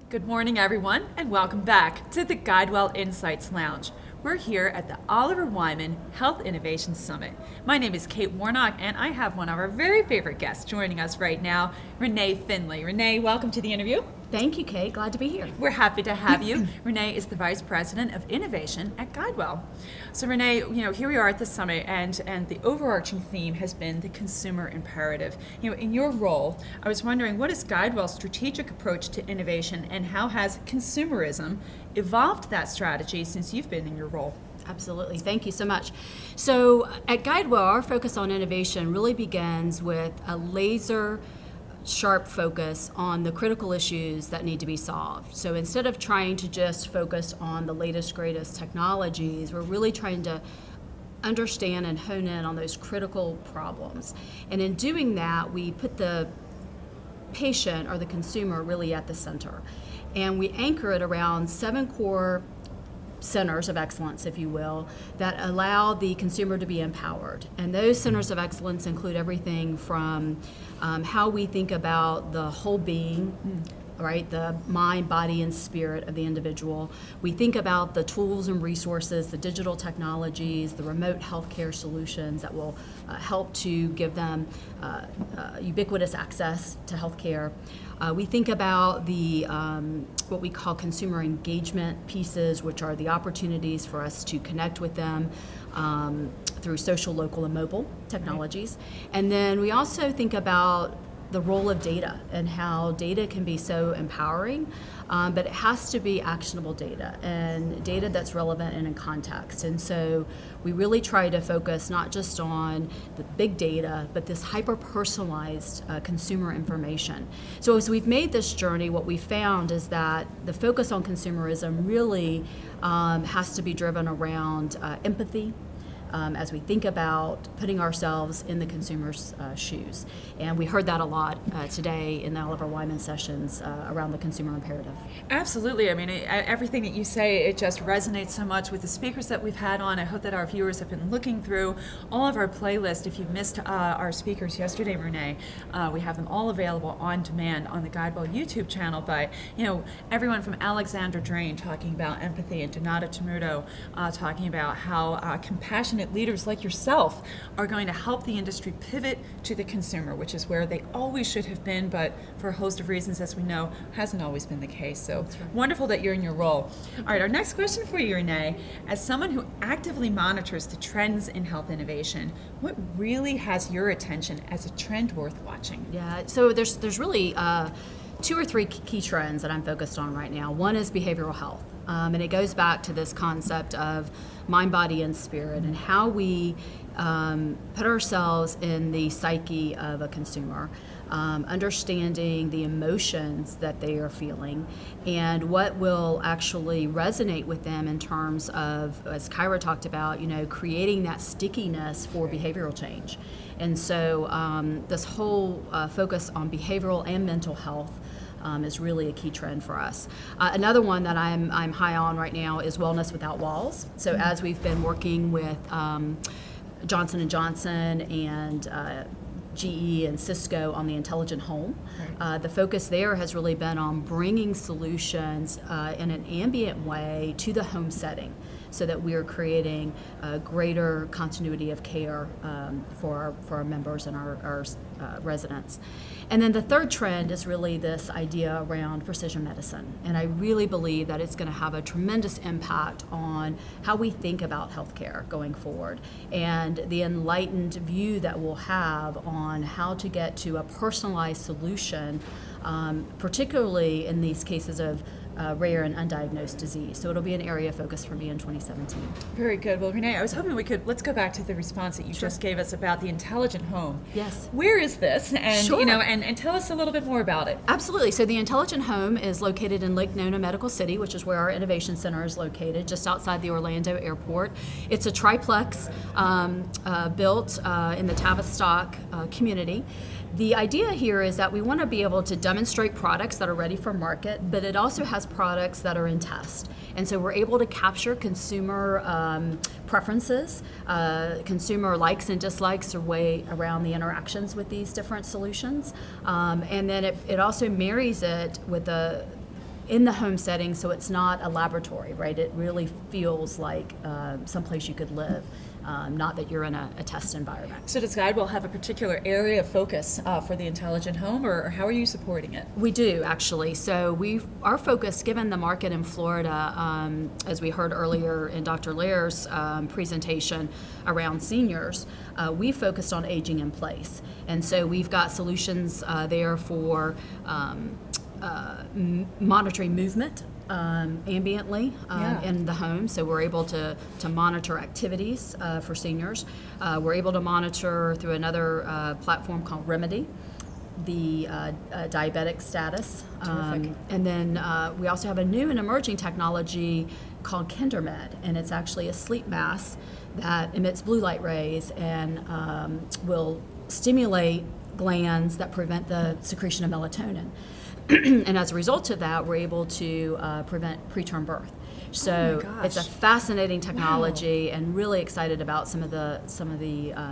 Good morning, everyone, and welcome back to the GuideWell Insights Lounge. We're here at the Oliver Wyman Health Innovation Summit. My name is Kate Warnock, and I have one of our very favorite guests joining us right now, Renee Finley. Renee, welcome to the interview. Thank you, Kate. Glad to be here. We're happy to have you. Renee is the Vice President of Innovation at GuideWell. So Renee, here we are at the summit, and the overarching theme has been the consumer imperative. In your role, I was wondering, what is GuideWell's strategic approach to innovation, and how has consumerism evolved that strategy since you've been in your role? Absolutely. Thank you so much. So at GuideWell, our focus on innovation really begins with a laser sharp focus on the critical issues that need to be solved. So instead of trying to just focus on the latest, greatest technologies, we're really trying to understand and hone in on those critical problems. And in doing that, we put the patient or the consumer really at the center. And we anchor it around 7 core centers of excellence, if you will, that allow the consumer to be empowered. And those centers of excellence include everything from how we think about the whole being, right, the mind, body, and spirit of the individual. We think about the tools and resources, the digital technologies, the remote healthcare solutions that will help to give them ubiquitous access to healthcare. We think about the what we call consumer engagement pieces, which are the opportunities for us to connect with them through social, local, and mobile technologies. And then we also think about the role of data and how data can be so empowering, but it has to be actionable data and data that's relevant and in context. And so we really try to focus not just on the big data, but this hyper-personalized consumer information. So as we've made this journey, what we found is that the focus on consumerism really has to be driven around empathy, as we think about putting ourselves in the consumer's shoes. And we heard that a lot today in the Oliver Wyman sessions around the consumer imperative. Absolutely. I mean, everything that you say, it just resonates so much with the speakers that we've had on. I hope that our viewers have been looking through all of our playlist. If you missed our speakers yesterday, Renee, we have them all available on demand on the GuideWell YouTube channel by, everyone from Alexandra Drain talking about empathy and Donata Temuto talking about how compassionate leaders like yourself are going to help the industry pivot to the consumer, which is where they always should have been, but for a host of reasons, as we know, hasn't always been the case. So right. Wonderful that you're in your role. All right, our next question for you, Renee, as someone who actively monitors the trends in health innovation, what really has your attention as a trend worth watching? Yeah, so there's really 2 or 3 key trends that I'm focused on right now. One is behavioral health, and it goes back to this concept of mind, body, and spirit, and how we put ourselves in the psyche of a consumer, understanding the emotions that they are feeling, and what will actually resonate with them in terms of, as Kyra talked about, creating that stickiness for behavioral change. And so this whole focus on behavioral and mental health is really a key trend for us. Another one that I'm high on right now is wellness without walls. So as we've been working with Johnson & Johnson and GE and Cisco on the intelligent home, the focus there has really been on bringing solutions in an ambient way to the home setting, so that we are creating a greater continuity of care for our members and our residents. And then the third trend is really this idea around precision medicine. And I really believe that it's going to have a tremendous impact on how we think about healthcare going forward, and the enlightened view that we'll have on how to get to a personalized solution, particularly in these cases of rare and undiagnosed disease. So it'll be an area of focus for me in 2017. Very good. Well, Renee, I was hoping let's go back to the response that you just gave us about the intelligent home. Yes. Where is this? And, Sure. and tell us a little bit more about it. Absolutely. So the Intelligent Home is located in Lake Nona Medical City, which is where our innovation center is located, just outside the Orlando airport. It's a triplex built in the Tavistock community. The idea here is that we want to be able to demonstrate products that are ready for market, but it also has products that are in test. And so we're able to capture consumer preferences, consumer likes and dislikes around the interactions with these different solutions. And then it also marries it with in the home setting, so it's not a laboratory, right? It really feels like someplace you could live, not that you're in a test environment. So does GuideWell have a particular area of focus for the intelligent home, or how are you supporting it? We do, actually. So our focus, given the market in Florida, as we heard earlier in Dr. Lair's presentation around seniors, we focused on aging in place. And so we've got solutions there for monitoring movement ambiently in the home. So we're able to monitor activities for seniors. We're able to monitor through another platform called Remedy the diabetic status. And then we also have a new and emerging technology called KinderMed, and it's actually a sleep mask that emits blue light rays and will stimulate glands that prevent the secretion of melatonin. And as a result of that, we're able to prevent preterm birth. So it's a fascinating technology, and really excited about some of the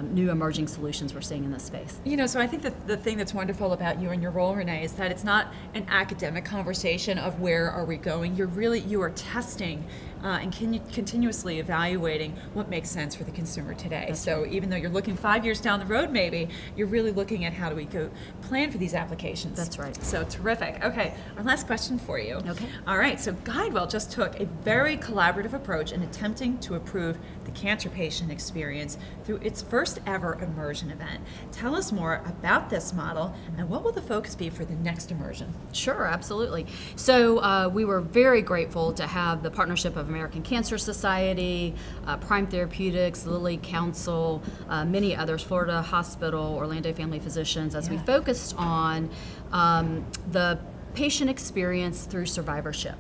new emerging solutions we're seeing in this space. So I think that the thing that's wonderful about you and your role, Renee, is that it's not an academic conversation of where are we going. You are testing and continuously evaluating what makes sense for the consumer today. So even though you're looking 5 years down the road, maybe you're really looking at how do we go plan for these applications. That's right. So terrific. Okay, our last question for you. Okay. All right. So GuideWell just took a very collaborative approach in attempting to improve the cancer patient experience through its first ever immersion event. Tell us more about this model, and what will the focus be for the next immersion? Sure, absolutely. So we were very grateful to have the partnership of American Cancer Society, Prime Therapeutics, Lilly Council, many others, Florida Hospital, Orlando Family Physicians, as we focused on the patient experience through survivorship.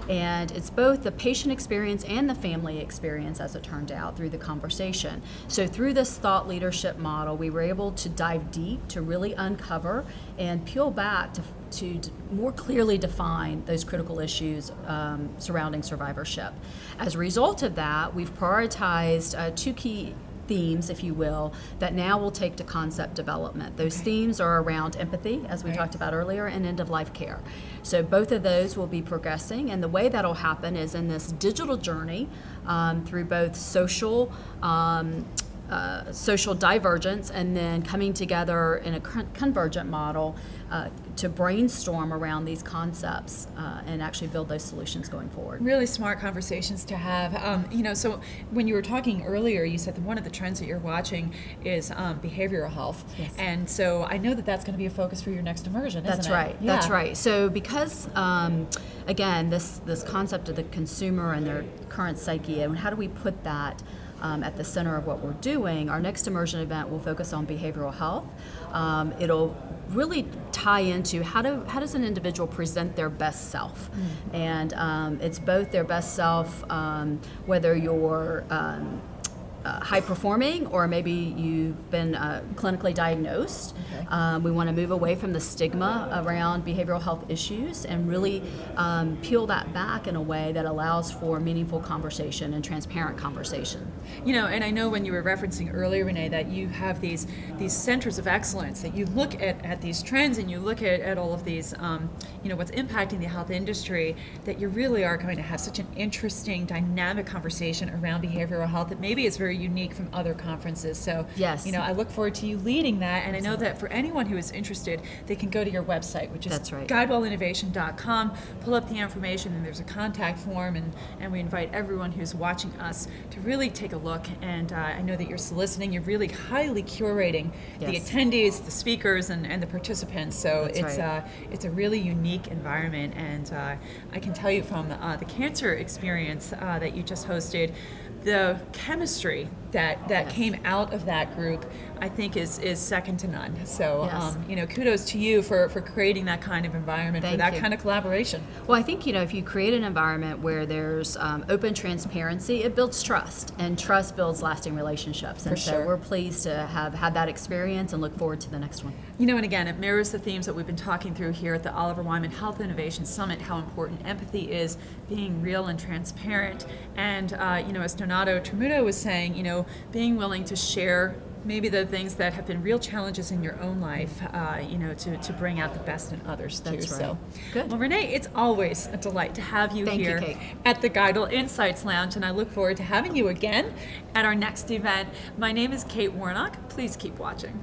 And it's both the patient experience and the family experience, as it turned out, through the conversation. So through this thought leadership model, we were able to dive deep to really uncover and peel back to more clearly define those critical issues surrounding survivorship. As a result of that, we've prioritized two key themes, if you will, that now will take to concept development. Those themes are around empathy, as we talked about earlier, and end-of-life care. So both of those will be progressing, and the way that'll happen is in this digital journey through both social divergence and then coming together in a convergent model to brainstorm around these concepts and actually build those solutions going forward. Really smart conversations to have. So when you were talking earlier, you said that one of the trends that you're watching is behavioral health. Yes. And so I know that that's going to be a focus for your next immersion, isn't it? That's right. Yeah. That's right. So because, again, this concept of the consumer and their current psyche, and how do we put that at the center of what we're doing, our next immersion event will focus on behavioral health. It'll really tie into how does an individual present their best self. And it's both their best self, whether you're high performing or maybe you've been clinically diagnosed. We want to move away from the stigma around behavioral health issues and really peel that back in a way that allows for meaningful conversation and transparent conversation. And I know when you were referencing earlier, Renee, that you have these centers of excellence, that you look at these trends and you look at all of these, what's impacting the health industry, that you really are going to have such an interesting, dynamic conversation around behavioral health that maybe is very unique from other conferences. So, yes. I look forward to you leading that. And I know that for anyone who is interested, they can go to your website, which is guidewellinnovation.com, pull up the information, and there's a contact form, and we invite everyone who's watching us to really take a look. And I know that you're soliciting, you're really highly curating the attendees, the speakers, and the participants. So it's a really unique environment. And I can tell you from the cancer experience that you just hosted, the chemistry that came out of that group, I think is second to none. So, kudos to you for creating that kind of environment, for that kind of collaboration. Well, I think, if you create an environment where there's open transparency, it builds trust, and trust builds lasting relationships. And so we're pleased to have had that experience and look forward to the next one. And again, it mirrors the themes that we've been talking through here at the Oliver Wyman Health Innovation Summit, how important empathy is, being real and transparent. And, as Donato Tramuto was saying, being willing to share maybe the things that have been real challenges in your own life, to bring out the best in others too. That's right. So, Good. Well, Renee, it's always a delight to have you Thank you, here Kate. at the Guidal Insights Lounge, and I look forward to having you again at our next event. My name is Kate Warnock. Please keep watching.